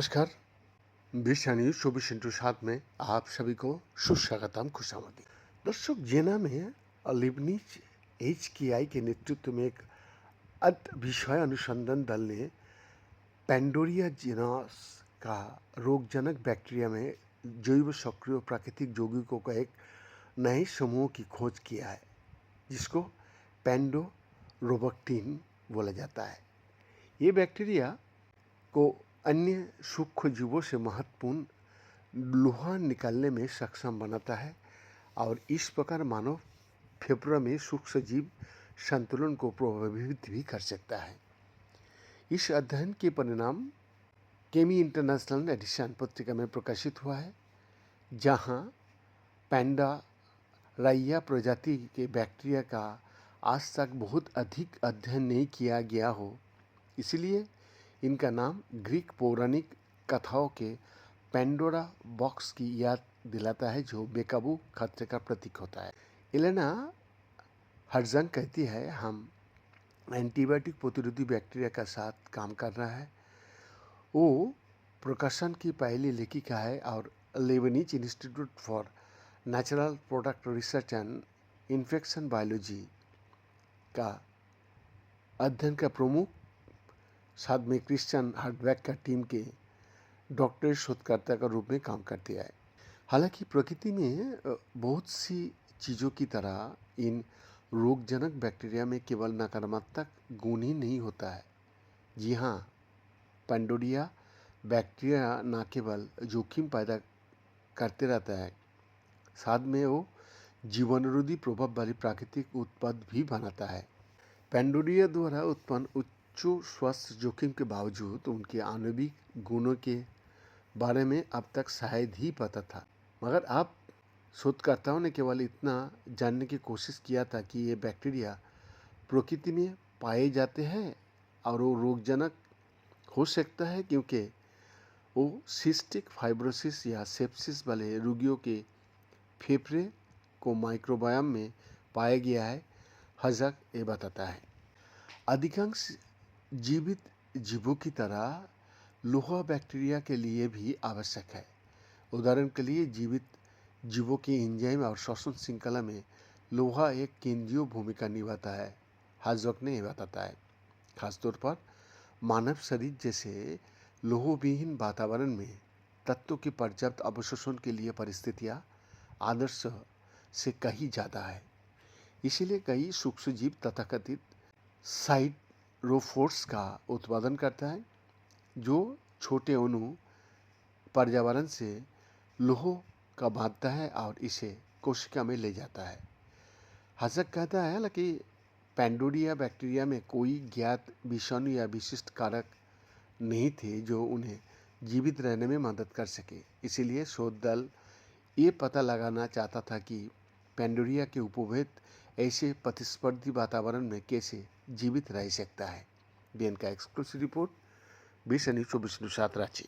नमस्कार। 20/24/7 में आप सभी को सुस्वागतम, खुशामदीद। दर्शक, जेना में लिबनीज HKI के नेतृत्व में एक विषय अनुसंधान दल ने पेंडोरिया जीनस का रोगजनक बैक्टीरिया में जैव सक्रिय प्राकृतिक यौगिकों का एक नए समूह की खोज किया है, जिसको पेंडोरोबैक्टीन बोला जाता है। ये बैक्टीरिया को अन्य सूक्ष्म जीवों से महत्वपूर्ण लोहा निकालने में सक्षम बनाता है और इस प्रकार मानव फेफड़ों में सूक्ष्म जीव संतुलन को प्रभावित भी कर सकता है। इस अध्ययन के परिणाम केमी इंटरनेशनल एडिशन पत्रिका में प्रकाशित हुआ है, जहां पेंडोराइया प्रजाति के बैक्टीरिया का आज तक बहुत अधिक अध्ययन नहीं किया गया हो, इसलिए इनका नाम ग्रीक पौराणिक कथाओं के पेंडोरा बॉक्स की याद दिलाता है, जो बेकाबू खतरे का प्रतीक होता है। एलेना हर्जन कहती है, हम एंटीबायोटिक प्रतिरोधी बैक्टीरिया का साथ काम कर रहा है। वो प्रकाशन की पहली लेखिका है और Lebanese institute for natural product research and infection biology का अध्ययन का प्रमुख साथ में क्रिश्चियन हार्डबैक का टीम के डॉक्टरेट शोधकर्ता का रूप में काम करती है। हालांकि प्रकृति में बहुत सी चीज़ों की तरह इन रोगजनक बैक्टीरिया में केवल नकारात्मक गुण ही नहीं होता है। जी हाँ, पेंडोरिया बैक्टीरिया न केवल जोखिम पैदा करते रहता है, साथ में वो जीवाणुरोधी प्रभाव वाली प्राकृतिक उत्पाद भी बनाता है। पेंडोरिया द्वारा उत्पन्न उच्च स्वास्थ्य जोखिम के बावजूद उनके आणविक गुणों के बारे में अब तक शायद ही पता था, मगर अब शोधकर्ताओं ने केवल इतना जानने की कोशिश किया था कि ये बैक्टीरिया प्रकृति में पाए जाते हैं और वो रोगजनक हो सकता है, क्योंकि वो सिस्टिक फाइब्रोसिस या सेप्सिस वाले रोगियों के फेफड़े को माइक्रोबायोम में पाया गया है। हजक ये बताता है, अधिकांश जीवित जीवों की तरह लोहा बैक्टीरिया के लिए भी आवश्यक है। उदाहरण के लिए, जीवित जीवों के एंजाइम और श्वसन श्रृंखला में लोहा एक केंद्रीय भूमिका निभाता है। हाजक ने यह बताता है, खासतौर पर मानव शरीर जैसे लोहविहीन वातावरण में तत्वों के पर्याप्त अवशोषण के लिए परिस्थितियां आदर्श से कहीं ज़्यादा है। इसीलिए कई सूक्ष्मजीव तथाकथित साइटोरोफोर्स का उत्पादन करता है, जो छोटे अणु पर्यावरण से लौह का बांधता है और इसे कोशिका में ले जाता है। हजक कहता है कि पेंडोरिया बैक्टीरिया में कोई ज्ञात विषाणु या विशिष्ट कारक नहीं थे जो उन्हें जीवित रहने में मदद कर सके। इसीलिए शोध दल ये पता लगाना चाहता था कि पेंडोरिया के उपभेद ऐसे प्रतिस्पर्धी वातावरण में कैसे जीवित रह सकता है। बीएन का एक्सक्लूसिव रिपोर्ट 20/24/7 रांची।